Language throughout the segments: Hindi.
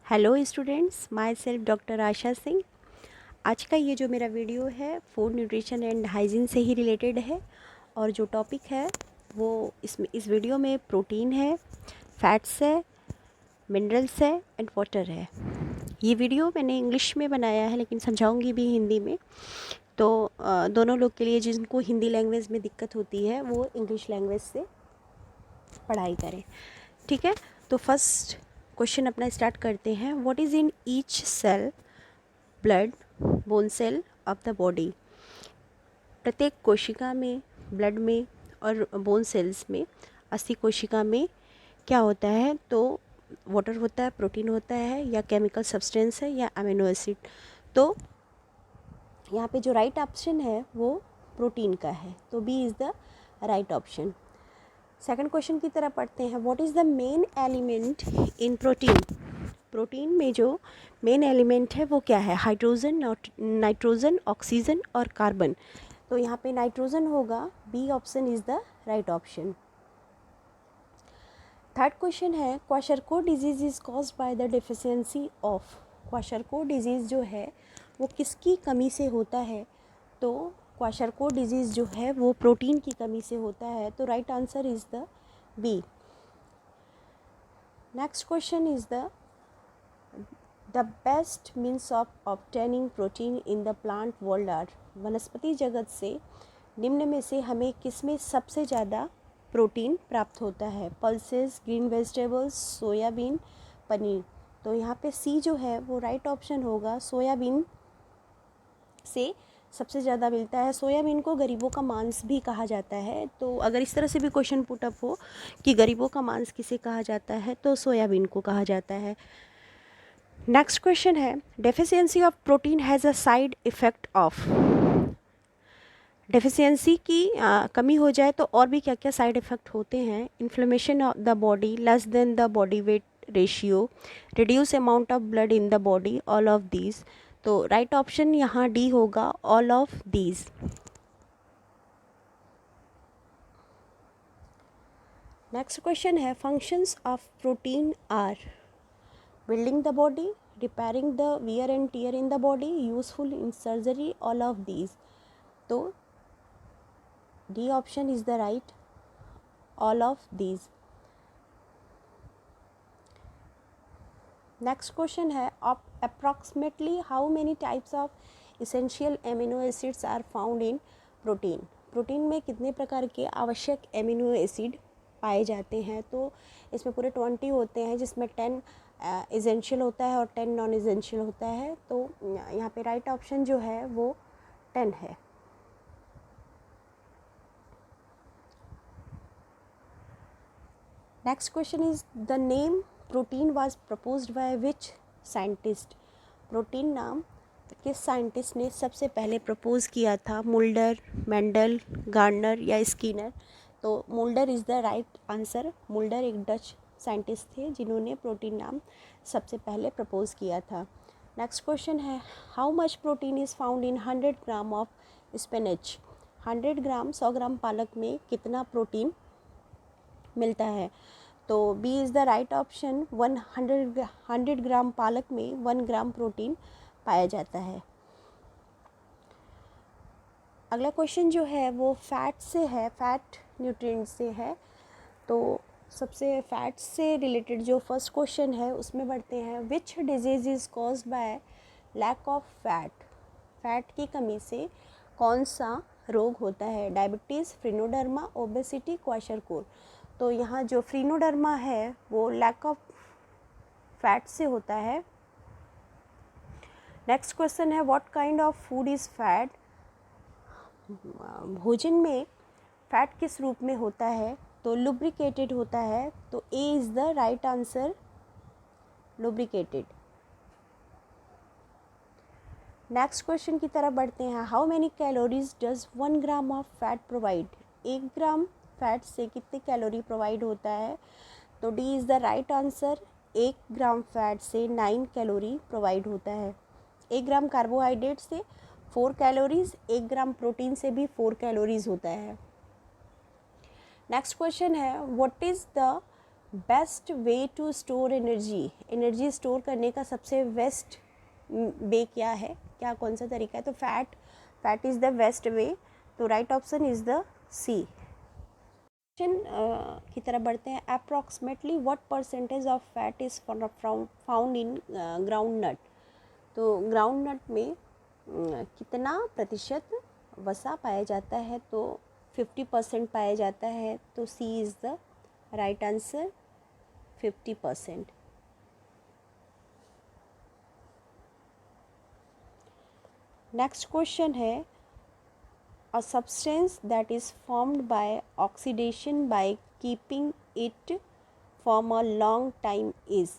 Hello students, myself doctor Asha Singh. आज का ये जो मेरा वीडियो है फूड न्यूट्रिशन एंड हाइजीन से ही रिलेटेड है। और जो टॉपिक है वो इस वीडियो में प्रोटीन है, फैट्स है, मिनरल्स है एंड वाटर है। ये वीडियो मैंने इंग्लिश में बनाया है लेकिन समझाऊंगी भी हिंदी में। तो दोनों लोग के लिए जिनको हिंदी लैंग्वेज में दिक्कत होती है वो इंग्लिश लैंग्वेज से पढ़ाई करें, ठीक है। तो फर्स्ट क्वेश्चन अपना स्टार्ट करते हैं। What is in each cell, blood, bone cell of the body. प्रत्येक कोशिका में, ब्लड में और बोन सेल्स में, अस्थि कोशिका में क्या होता है? तो वाटर होता है, प्रोटीन होता है, या केमिकल सब्सटेंस है, या अमीनो एसिड। तो यहाँ पे जो राइट ऑप्शन है वो प्रोटीन का है, तो B is the right option. Second question की तरफ पढ़ते हैं। What is the main element in protein. Protein में जो मेन एलिमेंट है वो क्या है? हाइड्रोजन, नाइट्रोजन, ऑक्सीजन और कार्बन। तो यहाँ पे नाइट्रोजन होगा, B option is the right option. Third question है, kwashiorkor disease is caused by the deficiency of. Kwashiorkor disease जो है वो किसकी कमी से होता है? तो क्वाशरकोर डिजीज़ जो है वो प्रोटीन की कमी से होता है, तो right answer is the B. Next question is the best means of obtaining protein in the plant world are. वनस्पति जगत से निम्न में से हमें किसमें सबसे ज़्यादा प्रोटीन प्राप्त होता है? Pulses, green vegetables, soybean, paneer. तो यहाँ पे सी जो है वो राइट ऑप्शन होगा। सोयाबीन से सबसे ज़्यादा मिलता है। सोयाबीन को गरीबों का मांस भी कहा जाता है। तो अगर इस तरह से भी क्वेश्चन पुट अप हो कि गरीबों का मांस किसे कहा जाता है, तो सोयाबीन को कहा जाता है। नेक्स्ट क्वेश्चन है, deficiency of protein has a side effect of. Deficiency की कमी हो जाए तो और भी क्या क्या साइड इफ़ेक्ट होते हैं? Inflammation of the body, less than the body weight ratio, reduce amount of blood in the body, all of these. तो राइट ऑप्शन यहाँ डी होगा, all of these. Next question है, functions of protein are building the body, repairing the wear and tear in the body, useful in surgery, all of these. तो D option is the right, all of these. Next question है, approximately how many types of essential amino acids are found in protein. Protein में कितने प्रकार के आवश्यक एमिनो एसिड पाए जाते हैं? तो इसमें पूरे 20 होते हैं, जिसमें 10 इसेंशियल होता है और 10 नॉन इसेंशियल होता है। तो यहाँ पे राइट ऑप्शन जो है वो 10 है। Next question is the name protein was proposed by which scientist. Protein नाम किस साइंटिस्ट ने सबसे पहले प्रपोज किया था? मुल्डर, मेंडल, गार्डनर या स्किनर। तो Mulder is the right answer. Mulder एक डच साइंटिस्ट थे जिन्होंने प्रोटीन नाम सबसे पहले प्रपोज किया था। नेक्स्ट क्वेश्चन है, how much protein is found in 100 gram of spinach. 100 gram, 100 gram पालक में कितना प्रोटीन मिलता है? तो B is the right option. 100 gram पालक में 1 ग्राम प्रोटीन पाया जाता है। अगला क्वेश्चन जो है वो फैट से है, फैट न्यूट्रिएंट से है। तो सबसे फैट से रिलेटेड जो फर्स्ट क्वेश्चन है उसमें बढ़ते हैं। Which disease is caused by lack of fat. Fat की कमी से कौन सा रोग होता है? Diabetes, phrynoderma, obesity, kwashiorkor. तो यहाँ जो फ्रीनोडर्मा है वो लैक ऑफ फैट से होता है। नेक्स्ट क्वेश्चन है, what kind of food is fat. भोजन में फैट किस रूप में होता है? तो लुब्रिकेटेड होता है। तो A is the right answer, lubricated. Next question की तरफ बढ़ते हैं। How many calories does 1 gram of fat provide. 1 gram fat से कितने कैलोरी प्रोवाइड होता है? तो D is the right answer. 1 gram fat से 9 कैलोरी प्रोवाइड होता है। 1 ग्राम कार्बोहाइड्रेट से 4 कैलोरीज, 1 ग्राम प्रोटीन से भी 4 कैलोरीज होता है। नेक्स्ट क्वेश्चन है, what is the best way to store energy, energy store करने का सबसे बेस्ट वे क्या है, क्या कौन सा तरीका है? तो fat is the best way, तो right option is the C. Question की तरफ बढ़ते हैं। Approximately what percentage of fat is found in ground nut, तो ग्राउंड नट में कितना प्रतिशत वसा पाया जाता है? तो 50% पाया जाता है, तो C is the right answer, 50%। Next question है, a substance that is formed by oxidation by keeping it from a long time is,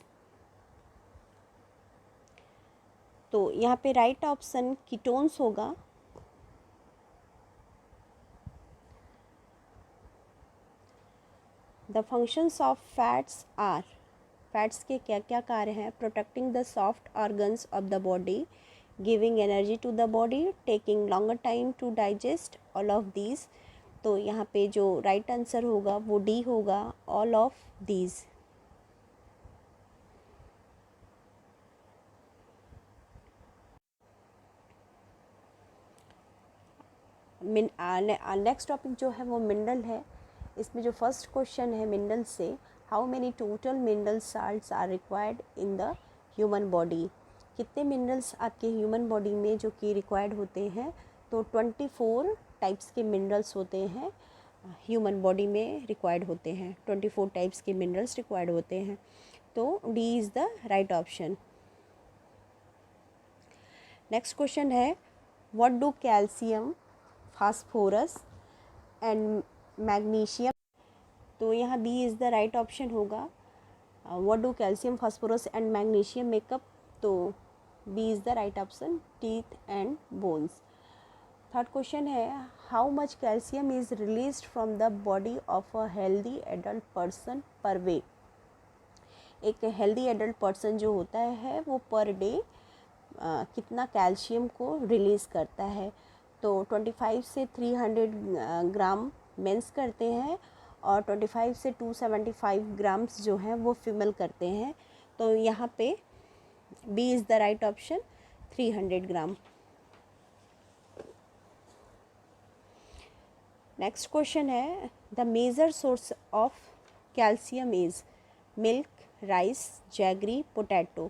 तो यहाँ पे राइट ऑप्शन कीटोन्स होगा। The functions of fats are, fats के क्या क्या कार्य हैं? Protecting the soft organs of the body, giving energy to the body, taking longer time to digest, all of these. तो यहाँ पे जो राइट आंसर होगा वो डी होगा, all of these. Next topic जो है वो मिनरल है। इसमें जो फर्स्ट क्वेश्चन है मिनरल से, how many total mineral salts are required in the human body, कितने मिनरल्स आपके ह्यूमन बॉडी में जो कि रिक्वायर्ड होते हैं? तो 24 टाइप्स के मिनरल्स होते हैं ह्यूमन बॉडी में रिक्वायर्ड होते हैं, 24 टाइप्स के मिनरल्स रिक्वायर्ड होते हैं, तो D is the right option. Next question है, what do calcium, phosphorus and magnesium, तो यहाँ B is the right option होगा। What do calcium, phosphorus and magnesium make up, तो B is the right option, teeth and bones. Third question है, how much calcium is released from the body of a healthy adult person per day, एक हेल्दी एडल्ट पर्सन जो होता है वो पर डे कितना कैल्शियम को रिलीज़ करता है? तो 25 से 300 ग्राम मेंस करते हैं और 25 से 275 ग्राम्स जो हैं वो फीमेल करते हैं, तो यहाँ पे B is the right option, 300 gram. Next question है, the major source of calcium is milk, rice, jaggery, potato,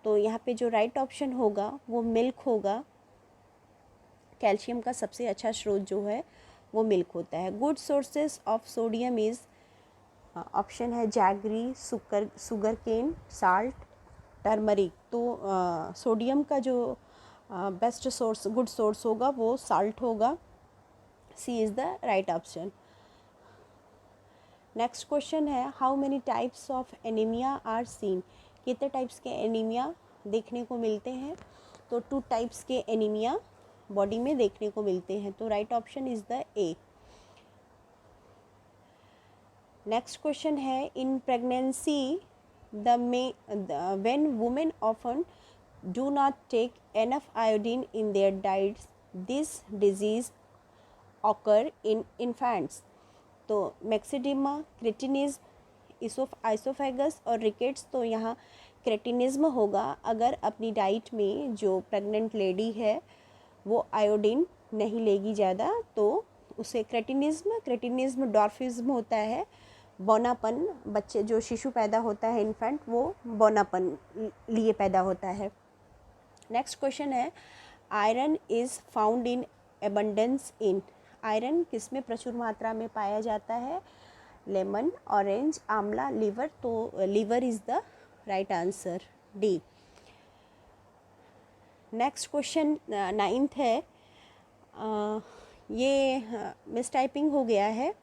तो यहाँ पे जो राइट ऑप्शन होगा वो मिल्क होगा। कैल्शियम का सबसे अच्छा स्रोत जो है वो मिल्क होता है। Good sources of sodium is, option है jaggery, sugar cane, salt, turmeric, तो सोडियम का जो बेस्ट सोर्स, गुड सोर्स होगा वो साल्ट होगा, C is the right option. Next question है, how many types of anaemia are seen, कितने टाइप्स के एनीमिया देखने को मिलते हैं? तो 2 टाइप्स के एनीमिया बॉडी में देखने को मिलते हैं, तो right option is the A. Next question है, in pregnancy when women often do not take enough iodine in their diets, this disease occur in infants, तो मैक्सिडिमा, क्रेटिनिज्म, आइसोफेगस और रिकेट्स, तो यहाँ क्रेटिनिज्म होगा। अगर अपनी डाइट में जो प्रेग्नेंट लेडी है वो आयोडीन नहीं लेगी ज़्यादा तो उसे क्रेटिनिज्म डॉर्फिज्म होता है, बौनापन, बच्चे जो शिशु पैदा होता है इन्फेंट वो बौनापन लिए पैदा होता है। नेक्स्ट क्वेश्चन है, iron is found in abundance in, iron किस में प्रचुर मात्रा में पाया जाता है? लेमन, ऑरेंज, आंवला, लीवर, तो liver is the right answer, D. Next question 9th है, ये मिस टाइपिंग हो गया है,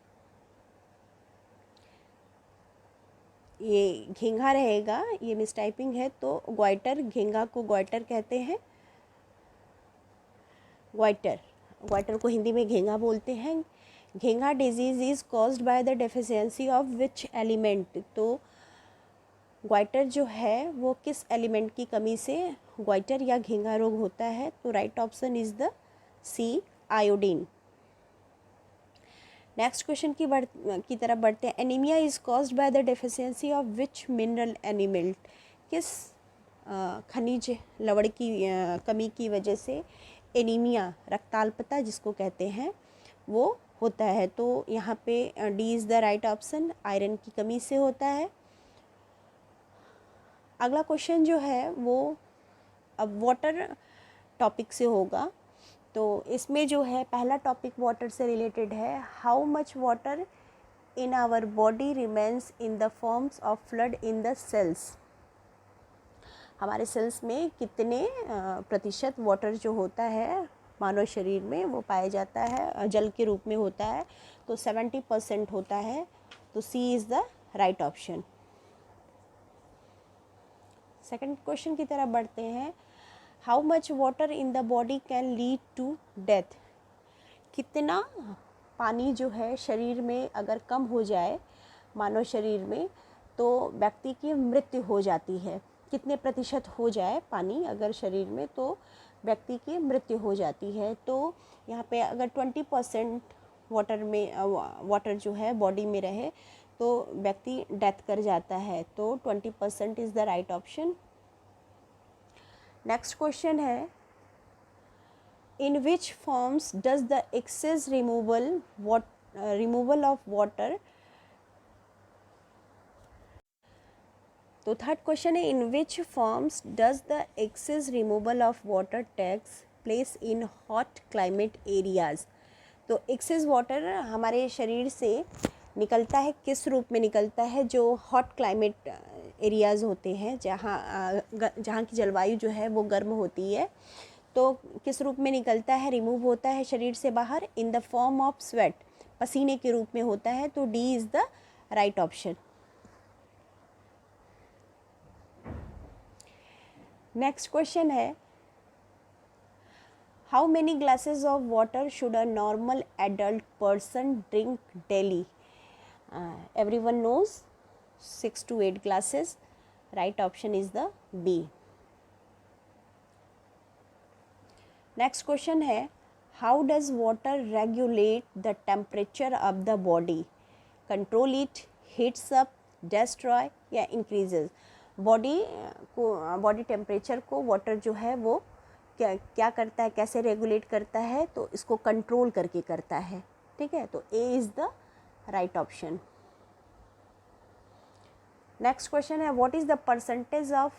ये घींघा रहेगा, ये मिस टाइपिंग है, तो ग्वाइटर, घींघा को ग्वाइटर कहते हैं, ग्वाइटर को हिंदी में घींघा बोलते हैं। घींघा disease is caused by the deficiency of which element, तो ग्वाइटर जो है वो किस एलिमेंट की कमी से ग्वाइटर या घींघा रोग होता है? तो right option is the C, iodine. Next question की तरफ बढ़ते हैं। Anaemia is caused by the deficiency of which mineral animal, किस खनिज लवण की कमी की वजह से एनीमिया, रक्ताल्पता जिसको कहते हैं, वो होता है। तो यहाँ पे D is the right option, iron की कमी से होता है। अगला क्वेश्चन जो है वो अब वाटर टॉपिक से होगा। तो इसमें जो है पहला टॉपिक वाटर से रिलेटेड है। How much water in our body remains in the forms of fluid in the cells, हमारे सेल्स में कितने प्रतिशत वाटर जो होता है मानव शरीर में वो पाया जाता है, जल के रूप में होता है। तो 70% होता है। तो C is the right option. Second question की तरफ बढ़ते हैं। How much water in the body can lead to death, कितना पानी जो है शरीर में अगर कम हो जाए मानव शरीर में तो व्यक्ति की मृत्यु हो जाती है। कितने प्रतिशत हो जाए पानी अगर शरीर में तो व्यक्ति की मृत्यु हो जाती है। तो यहाँ पे अगर 20% वाटर जो है बॉडी में रहे तो व्यक्ति डेथ कर जाता है। तो 20% is the right option. Next question है, in which forms does the excess removal of water, तो थर्ड क्वेश्चन है, in which forms does the excess removal of water takes place in hot climate areas. तो एक्सेस वाटर हमारे शरीर से निकलता है, किस रूप में निकलता है, जो हॉट क्लाइमेट एरियाज़ होते हैं, जहाँ की जलवायु जो है वो गर्म होती है। तो किस रूप में निकलता है, रिमूव होता है शरीर से बाहर, in the form of sweat, पसीने के रूप में होता है। तो D is the right option. Next question है, how many glasses of water should a normal adult person drink daily. Everyone knows 6 to 8 glasses. Right option is the B. Next question है, how does water regulate the temperature of the body? Control it, heats up, destroy या increases। बॉडी टेम्परेचर को वाटर जो है वो क्या करता है, कैसे रेगुलेट करता है, तो इसको कंट्रोल करके करता है। ठीक है, तो A is the right option. Next question है, what is the percentage of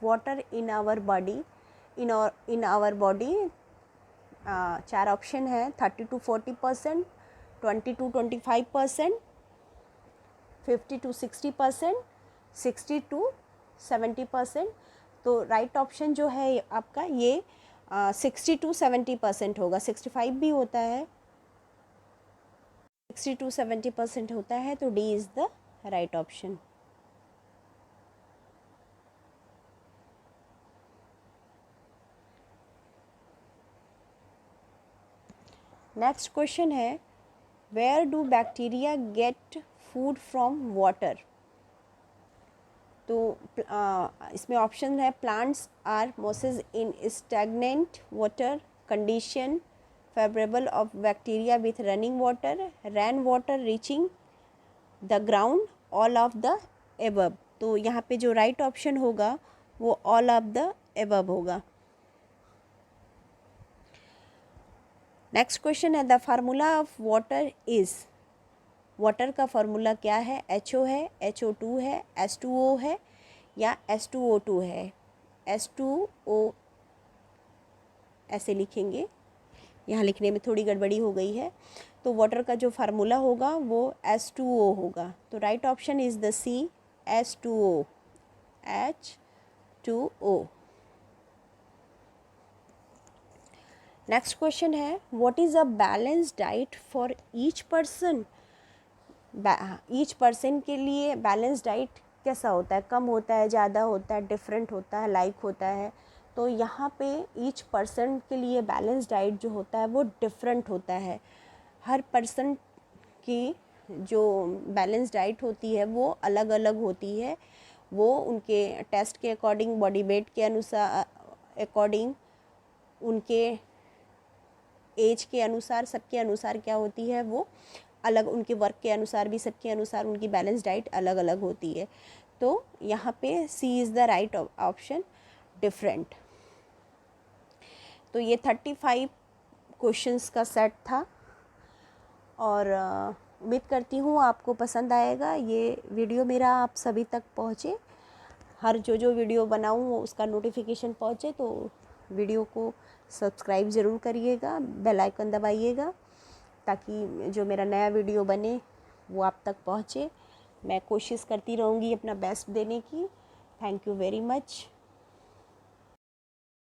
water in our body, in our body. 4 option है, 30 to 40%, 20 to 25%, 50 to 60%, 60 to 70%। तो राइट ऑप्शन जो है आपका ये 60 to 70% होगा। 65 भी होता है, 60 to 70% होता है। तो D is the right option. Next question है, where do bacteria get food from water. तो इसमें ऑप्शन है, plants are mosses in stagnant water condition, favourable of bacteria with running water, rain water reaching the ground, all of the above. तो यहाँ पे जो राइट ऑप्शन होगा वो ऑल ऑफ द एबव होगा। नेक्स्ट क्वेश्चन है, the formula of water is. Water का फार्मूला क्या है, HO है, HO2 है, H2O है या H2O2 है। H2O ऐसे लिखेंगे, यहाँ लिखने में थोड़ी गड़बड़ी हो गई है। तो वाटर का जो फार्मूला होगा वो H2O होगा। तो right option is the C, H2O, H2O। Next question है, what is a balance diet for each person. Each person के लिए बैलेंस डाइट कैसा होता है, कम होता है, ज़्यादा होता है, डिफरेंट होता है, लाइक होता है। तो यहाँ पे ईच पर्सन के लिए बैलेंस डाइट जो होता है वो डिफरेंट होता है। हर पर्सन की जो बैलेंस डाइट होती है वो अलग अलग होती है। वो उनके टेस्ट के अकॉर्डिंग, बॉडी वेट के अनुसार अकॉर्डिंग, उनके एज के अनुसार, सबके अनुसार क्या होती है वो अलग उनके वर्क के अनुसार भी, सबके अनुसार उनकी बैलेंस डाइट अलग अलग होती है। तो यहाँ पे C is the right option, different. तो ये 35 क्वेश्चंस का सेट था और उम्मीद करती हूँ आपको पसंद आएगा। ये वीडियो मेरा आप सभी तक पहुँचे, हर जो वीडियो बनाऊँ उसका नोटिफिकेशन पहुँचे। तो वीडियो को सब्सक्राइब ज़रूर करिएगा, बेल आइकन दबाइएगा, ताकि जो मेरा नया वीडियो बने वो आप तक पहुँचे। मैं कोशिश करती रहूँगी अपना बेस्ट देने की। Thank you very much.